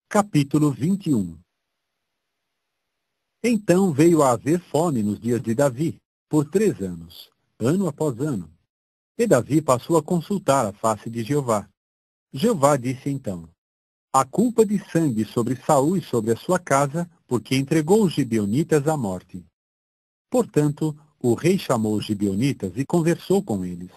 Capítulo 21. Então veio a haver fome nos dias de Davi, por 3 anos, ano após ano. E Davi passou a consultar a face de Jeová. Jeová disse então: a culpa de sangue sobre Saul e sobre a sua casa, porque entregou os gibeonitas à morte. Portanto, o rei chamou os gibeonitas e conversou com eles.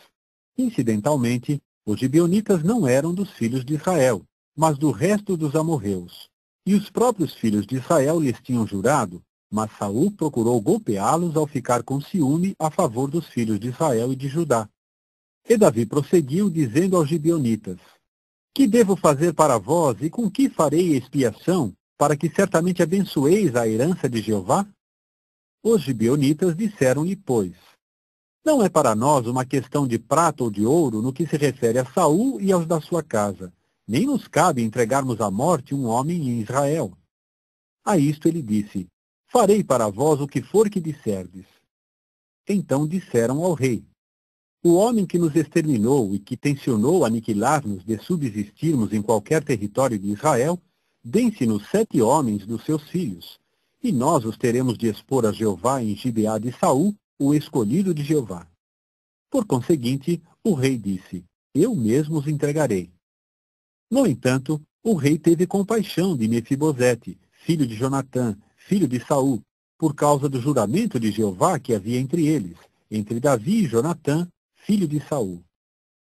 Incidentalmente, os gibeonitas não eram dos filhos de Israel, mas do resto dos amorreus. E os próprios filhos de Israel lhes tinham jurado, mas Saul procurou golpeá-los ao ficar com ciúme a favor dos filhos de Israel e de Judá. E Davi prosseguiu, dizendo aos gibeonitas: que devo fazer para vós e com que farei expiação, para que certamente abençoeis a herança de Jeová? Os gibeonitas disseram-lhe, pois: não é para nós uma questão de prata ou de ouro no que se refere a Saul e aos da sua casa. Nem nos cabe entregarmos à morte um homem em Israel. A isto ele disse: farei para vós o que for que disserdes. Então disseram ao rei: o homem que nos exterminou e que tencionou aniquilar-nos de subsistirmos em qualquer território de Israel, dê-se-nos 7 homens dos seus filhos, e nós os teremos de expor a Jeová em Gibeá de Saul, o escolhido de Jeová. Por conseguinte, o rei disse: eu mesmo os entregarei. No entanto, o rei teve compaixão de Mefibosete, filho de Jonatã, filho de Saul, por causa do juramento de Jeová que havia entre eles, entre Davi e Jonatã, filho de Saul.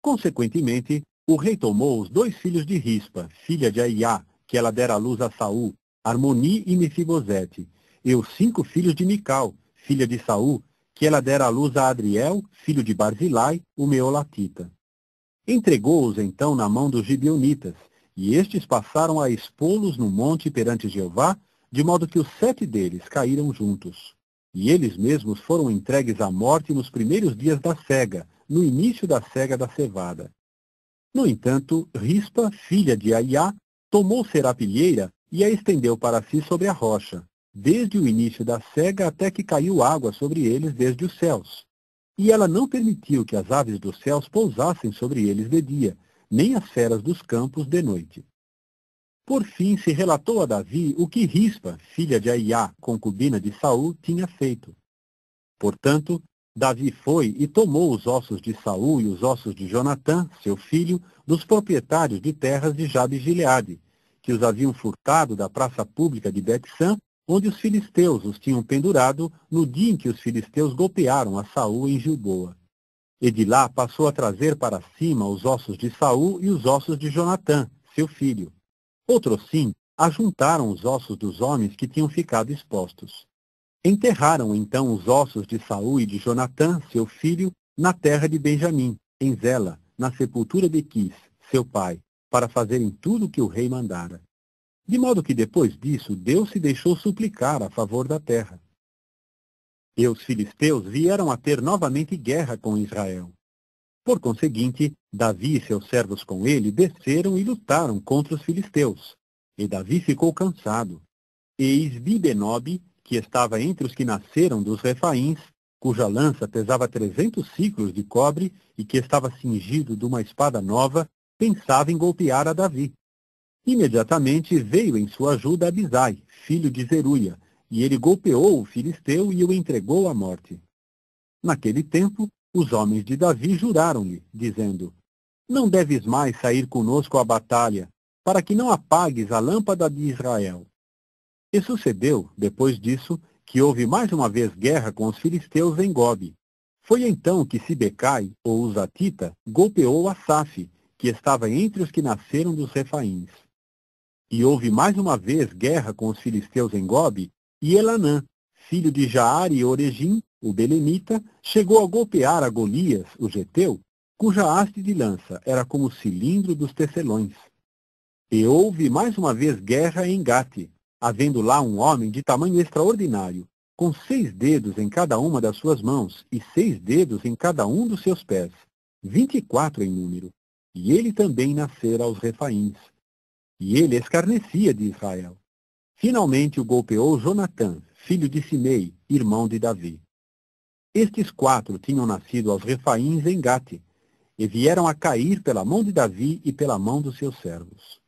Consequentemente, o rei tomou os 2 filhos de Rispa, filha de Aiá, que ela dera à luz a Saul, Armoni e Mefibosete, e os 5 filhos de Mical, filha de Saul, que ela dera à luz a Adriel, filho de Barzilai, o meolatita. Entregou-os então na mão dos gibeonitas, e estes passaram a expô-los no monte perante Jeová, de modo que os 7 deles caíram juntos. E eles mesmos foram entregues à morte nos primeiros dias da cega, no início da cega da cevada. No entanto, Rispa, filha de Aiá, tomou serapilheira e a estendeu para si sobre a rocha, desde o início da cega até que caiu água sobre eles desde os céus. E ela não permitiu que as aves dos céus pousassem sobre eles de dia, nem as feras dos campos de noite. Por fim se relatou a Davi o que Rispa, filha de Aiá, concubina de Saul, tinha feito. Portanto, Davi foi e tomou os ossos de Saul e os ossos de Jonatã, seu filho, dos proprietários de terras de Jabe-Gileade, que os haviam furtado da praça pública de Bet-San, onde os filisteus os tinham pendurado no dia em que os filisteus golpearam a Saul em Gilboa. E de lá passou a trazer para cima os ossos de Saul e os ossos de Jonatã, seu filho. Outrosim, ajuntaram os ossos dos homens que tinham ficado expostos. Enterraram então os ossos de Saul e de Jonatã, seu filho, na terra de Benjamim, em Zela, na sepultura de Quis, seu pai, para fazerem tudo o que o rei mandara. De modo que depois disso Deus se deixou suplicar a favor da terra. E os filisteus vieram a ter novamente guerra com Israel. Por conseguinte, Davi e seus servos com ele desceram e lutaram contra os filisteus. E Davi ficou cansado. E Isbi-Benob, que estava entre os que nasceram dos Refaíns, cuja lança pesava 300 siclos de cobre e que estava cingido de uma espada nova, pensava em golpear a Davi. Imediatamente veio em sua ajuda Abisai, filho de Zeruia, e ele golpeou o filisteu e o entregou à morte. Naquele tempo, os homens de Davi juraram-lhe, dizendo: não deves mais sair conosco à batalha, para que não apagues a lâmpada de Israel. E sucedeu, depois disso, que houve mais uma vez guerra com os filisteus em Gobe. Foi então que Sibecai, ou Uzatita, golpeou Asaf, que estava entre os que nasceram dos Refaíns. E houve mais uma vez guerra com os filisteus em Gobe, e Elanã, filho de Jaar e Oregim, o belemita, chegou a golpear a Golias, o geteu, cuja haste de lança era como o cilindro dos tecelões. E houve mais uma vez guerra em Gate, havendo lá um homem de tamanho extraordinário, com 6 dedos em cada uma das suas mãos e 6 dedos em cada um dos seus pés, 24 em número. E ele também nascera aos Refaíns. E ele escarnecia de Israel. Finalmente o golpeou Jonatã, filho de Simei, irmão de Davi. Estes 4 tinham nascido aos Refaíns em Gate, e vieram a cair pela mão de Davi e pela mão dos seus servos.